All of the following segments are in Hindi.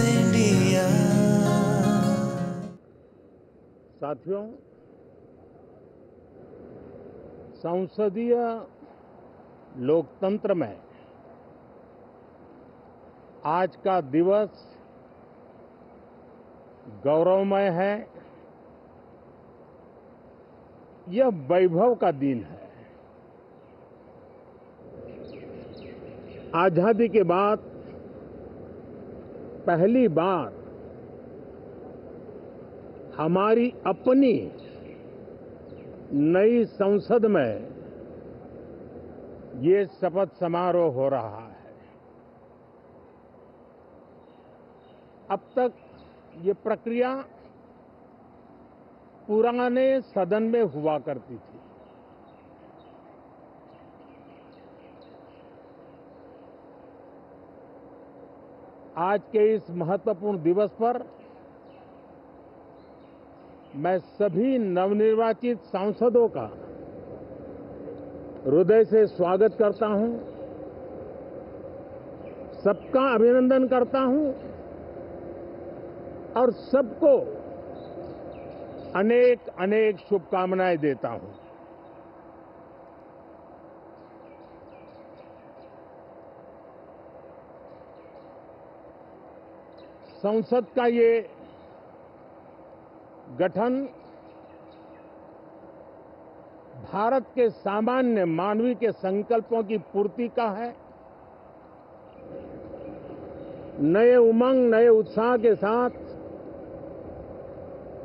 इंडिया। साथियों, संसदीय लोकतंत्र में आज का दिवस गौरवमय है। यह वैभव का दिन है। आजादी के बाद पहली बार हमारी अपनी नई संसद में ये शपथ समारोह हो रहा है। अब तक ये प्रक्रिया पुराने सदन में हुआ करती थी। आज के इस महत्वपूर्ण दिवस पर मैं सभी नवनिर्वाचित सांसदों का हृदय से स्वागत करता हूं, सबका अभिनंदन करता हूं और सबको अनेक अनेक शुभकामनाएं देता हूं। संसद का ये गठन भारत के सामान्य मानवीय के संकल्पों की पूर्ति का है। नए उमंग, नए उत्साह के साथ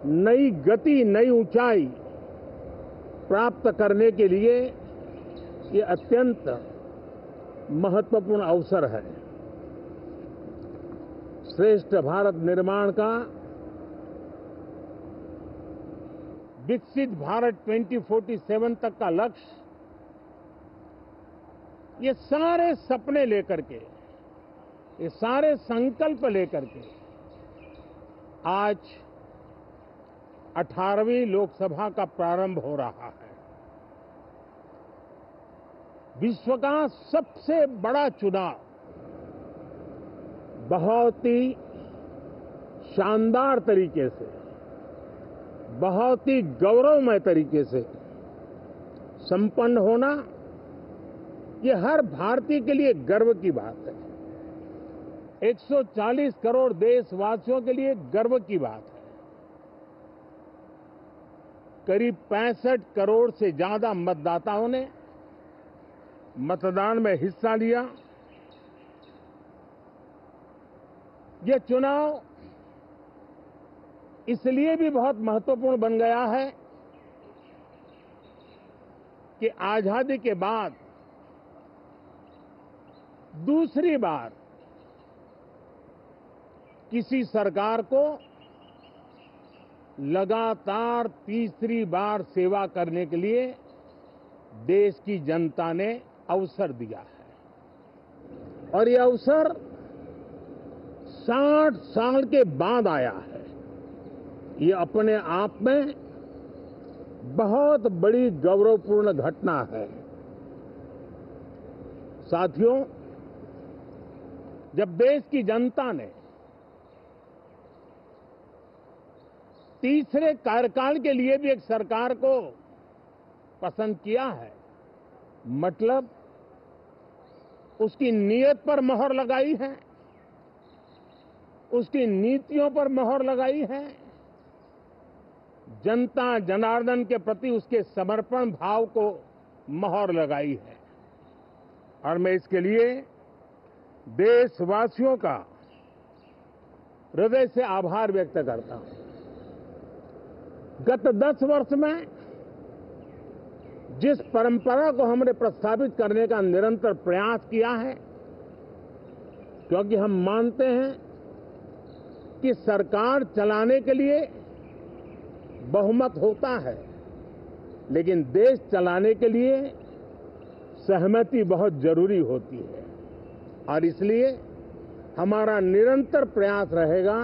नई गति, नई ऊंचाई प्राप्त करने के लिए ये अत्यंत महत्वपूर्ण अवसर है। श्रेष्ठ भारत निर्माण का, विकसित भारत 2047 तक का लक्ष्य, ये सारे सपने लेकर के, ये सारे संकल्प लेकर के आज 18वीं लोकसभा का प्रारंभ हो रहा है। विश्व का सबसे बड़ा चुनाव बहुत ही शानदार तरीके से, बहुत ही गौरवमय तरीके से संपन्न होना, ये हर भारतीय के लिए गर्व की बात है। 140 करोड़ देशवासियों के लिए गर्व की बात है। करीब 65 करोड़ से ज्यादा मतदाताओं ने मतदान में हिस्सा लिया। यह चुनाव इसलिए भी बहुत महत्वपूर्ण बन गया है कि आजादी के बाद दूसरी बार किसी सरकार को लगातार तीसरी बार सेवा करने के लिए देश की जनता ने अवसर दिया है और यह अवसर 60 साल के बाद आया है। ये अपने आप में बहुत बड़ी गौरवपूर्ण घटना है। साथियों, जब देश की जनता ने तीसरे कार्यकाल के लिए भी एक सरकार को पसंद किया है, मतलब उसकी नीयत पर मोहर लगाई है, उसकी नीतियों पर मोहर लगाई है, जनता जनार्दन के प्रति उसके समर्पण भाव को मोहर लगाई है। और मैं इसके लिए देशवासियों का हृदय से आभार व्यक्त करता हूं। गत 10 वर्ष में जिस परंपरा को हमने प्रस्थापित करने का निरंतर प्रयास किया है, क्योंकि हम मानते हैं कि सरकार चलाने के लिए बहुमत होता है, लेकिन देश चलाने के लिए सहमति बहुत जरूरी होती है। और इसलिए हमारा निरंतर प्रयास रहेगा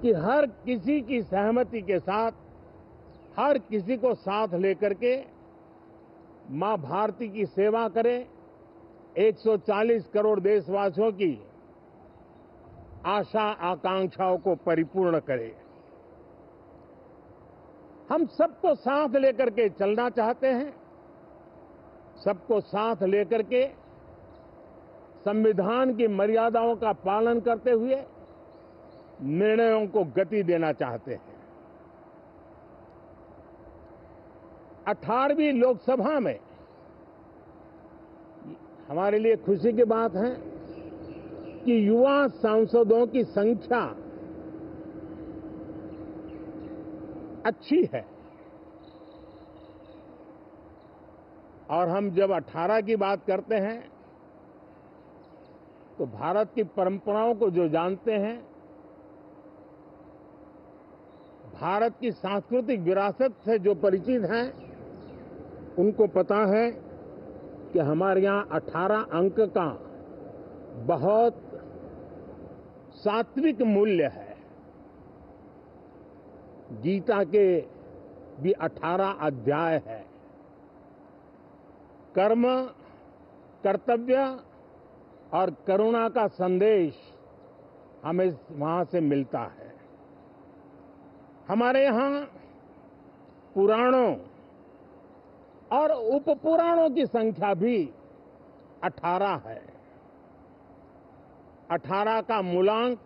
कि हर किसी की सहमति के साथ, हर किसी को साथ लेकर के मां भारती की सेवा करें। 140 करोड़ देशवासियों की आशा आकांक्षाओं को परिपूर्ण करे। हम सबको साथ लेकर के चलना चाहते हैं, सबको साथ लेकर के संविधान की मर्यादाओं का पालन करते हुए निर्णयों को गति देना चाहते हैं। 18वीं लोकसभा में हमारे लिए खुशी की बात है कि युवा सांसदों की संख्या अच्छी है। और हम जब 18 की बात करते हैं तो भारत की परंपराओं को जो जानते हैं, भारत की सांस्कृतिक विरासत से जो परिचित हैं, उनको पता है कि हमारे यहाँ 18 अंक का बहुत सात्विक मूल्य है। गीता के भी 18 अध्याय है। कर्म, कर्तव्य और करुणा का संदेश हमें वहां से मिलता है। हमारे यहाँ पुराणों और उपपुराणों की संख्या भी 18 है। 18 का मूलांक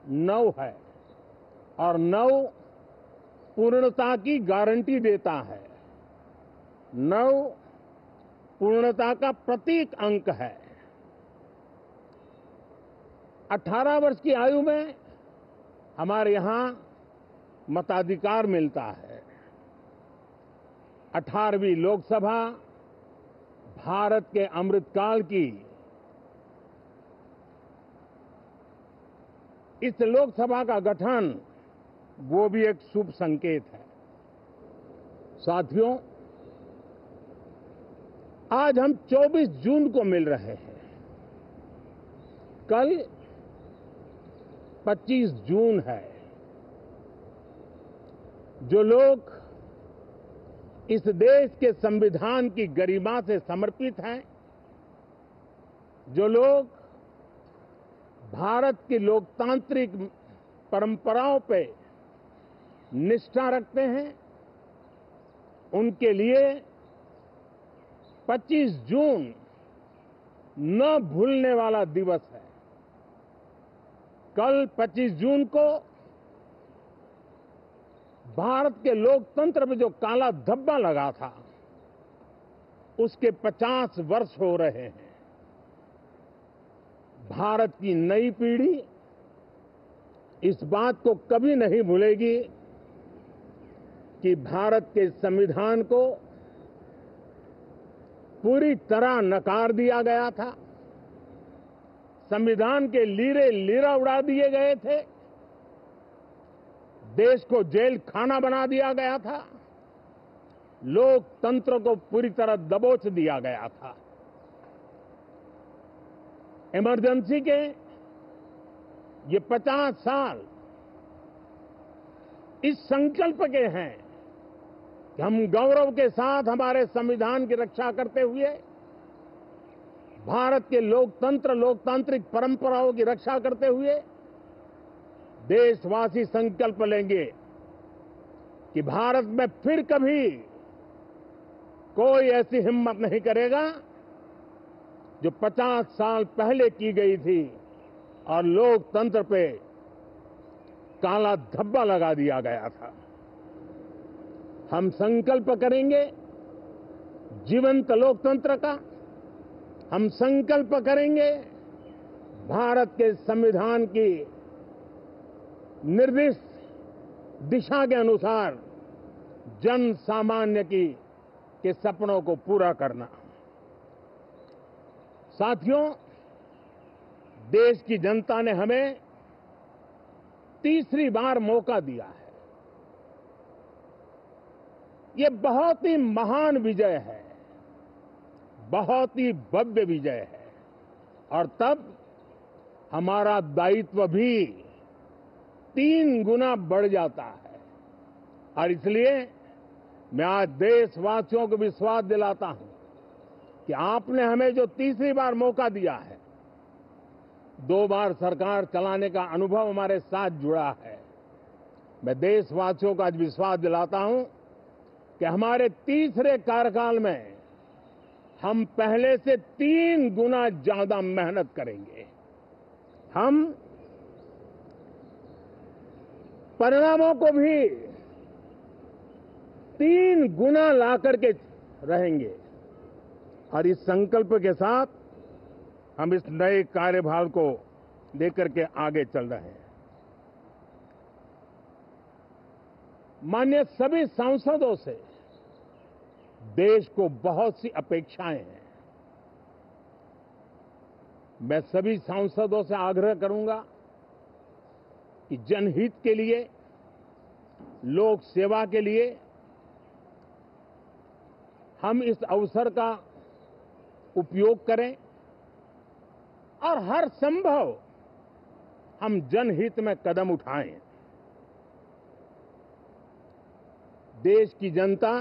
9 है और 9 पूर्णता की गारंटी देता है। 9 पूर्णता का प्रतीक अंक है। 18 वर्ष की आयु में हमारे यहाँ मताधिकार मिलता है। 18वीं लोकसभा भारत के अमृतकाल की इस लोकसभा का गठन वो भी एक शुभ संकेत है। साथियों, आज हम 24 जून को मिल रहे हैं। कल 25 जून है। जो लोग इस देश के संविधान की गरिमा से समर्पित हैं, जो लोग भारत की लोकतांत्रिक परंपराओं पे निष्ठा रखते हैं, उनके लिए 25 जून न भूलने वाला दिवस है। कल 25 जून को भारत के लोकतंत्र में जो काला धब्बा लगा था, उसके 50 वर्ष हो रहे हैं। भारत की नई पीढ़ी इस बात को कभी नहीं भूलेगी कि भारत के संविधान को पूरी तरह नकार दिया गया था। संविधान के लीरे लीरा उड़ा दिए गए थे। देश को जेल खाना बना दिया गया था। लोकतंत्र को पूरी तरह दबोच दिया गया था। इमरजेंसी के ये 50 साल इस संकल्प के हैं कि हम गौरव के साथ हमारे संविधान की रक्षा करते हुए, भारत के लोकतंत्र, लोकतांत्रिक परंपराओं की रक्षा करते हुए देशवासी संकल्प लेंगे कि भारत में फिर कभी कोई ऐसी हिम्मत नहीं करेगा जो 50 साल पहले की गई थी और लोकतंत्र पे काला धब्बा लगा दिया गया था। हम संकल्प करेंगे जीवंत लोकतंत्र का। हम संकल्प करेंगे भारत के संविधान की निर्दिष्ट दिशा के अनुसार जन सामान्य के सपनों को पूरा करना। साथियों, देश की जनता ने हमें तीसरी बार मौका दिया है। ये बहुत ही महान विजय है, बहुत ही भव्य विजय है। और तब हमारा दायित्व भी 3 गुना बढ़ जाता है। और इसलिए मैं आज देशवासियों को विश्वास दिलाता हूं कि आपने हमें जो तीसरी बार मौका दिया है, 2 बार सरकार चलाने का अनुभव हमारे साथ जुड़ा है। मैं देशवासियों को आज विश्वास दिलाता हूं कि हमारे तीसरे कार्यकाल में हम पहले से 3 गुना ज्यादा मेहनत करेंगे। हम परिणामों को भी 3 गुना ला करके रहेंगे और इस संकल्प के साथ हम इस नए कार्यभार को लेकर के आगे चल रहे हैं। माननीय सभी सांसदों से देश को बहुत सी अपेक्षाएं हैं। मैं सभी सांसदों से आग्रह करूंगा कि जनहित के लिए, लोक सेवा के लिए हम इस अवसर का उपयोग करें और हर संभव हम जनहित में कदम उठाएं। देश की जनता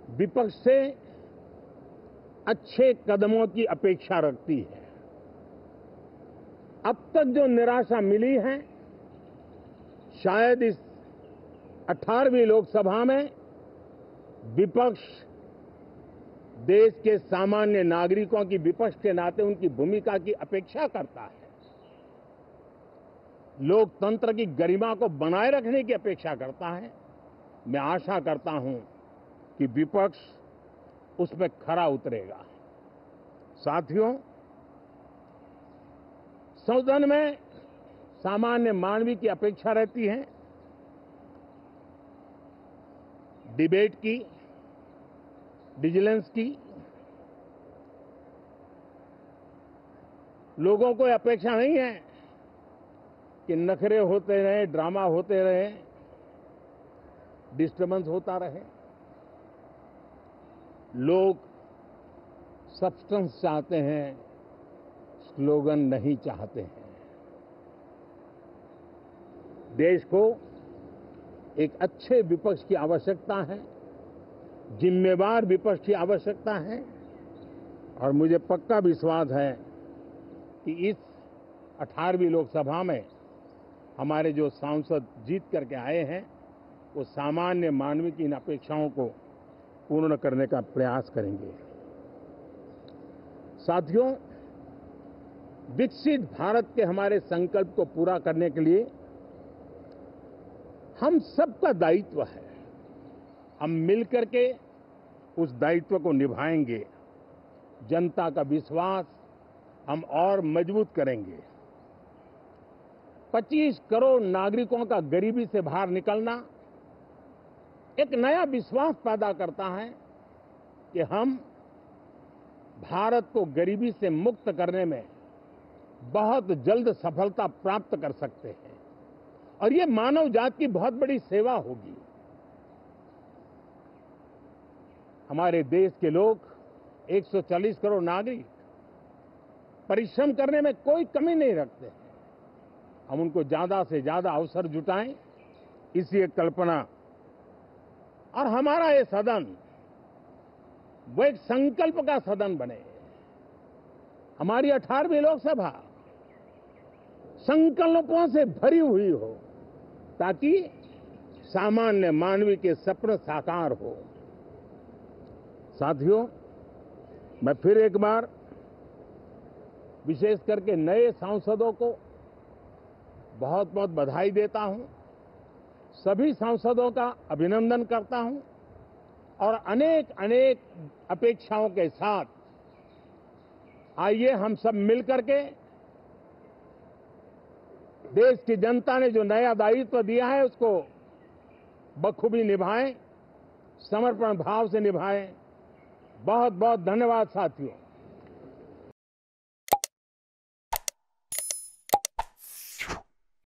विपक्ष से अच्छे कदमों की अपेक्षा रखती है। अब तक जो निराशा मिली है, शायद इस 18वीं लोकसभा में विपक्ष देश के सामान्य नागरिकों की विपक्ष के नाते उनकी भूमिका की अपेक्षा करता है। लोकतंत्र की गरिमा को बनाए रखने की अपेक्षा करता है। मैं आशा करता हूं कि विपक्ष उसमें खरा उतरेगा। साथियों, सदन में सामान्य मानवीय की अपेक्षा रहती है डिबेट की, विजिलेंस की। लोगों को अपेक्षा नहीं है कि नखरे होते रहे, ड्रामा होते रहे, डिस्टर्बेंस होता रहे। लोग सब्सटेंस चाहते हैं, स्लोगन नहीं चाहते हैं। देश को एक अच्छे विपक्ष की आवश्यकता है, जिम्मेवार विपक्ष की आवश्यकता है और मुझे पक्का विश्वास है कि इस 18वीं लोकसभा में हमारे जो सांसद जीत करके आए हैं वो सामान्य मानवीय की इन अपेक्षाओं को पूर्ण करने का प्रयास करेंगे। साथियों, विकसित भारत के हमारे संकल्प को पूरा करने के लिए हम सबका दायित्व है। हम मिलकर के उस दायित्व को निभाएंगे। जनता का विश्वास हम और मजबूत करेंगे। 25 करोड़ नागरिकों का गरीबी से बाहर निकलना एक नया विश्वास पैदा करता है कि हम भारत को गरीबी से मुक्त करने में बहुत जल्द सफलता प्राप्त कर सकते हैं और ये मानव जाति की बहुत बड़ी सेवा होगी। हमारे देश के लोग 140 करोड़ नागरिक परिश्रम करने में कोई कमी नहीं रखते हैं। हम उनको ज्यादा से ज्यादा अवसर जुटाएं, इसी एक कल्पना। और हमारा ये सदन वो एक संकल्प का सदन बने। हमारी 18वीं लोकसभा संकल्पों से भरी हुई हो ताकि सामान्य मानवीय के सपने साकार हो। साथियों, मैं फिर एक बार विशेष करके नए सांसदों को बहुत बहुत बधाई देता हूं। सभी सांसदों का अभिनंदन करता हूं और अनेक अनेक अपेक्षाओं के साथ आइए हम सब मिलकर के देश की जनता ने जो नया दायित्व दिया है उसको बखूबी निभाएं, समर्पण भाव से निभाएं। बहुत बहुत धन्यवाद साथियों।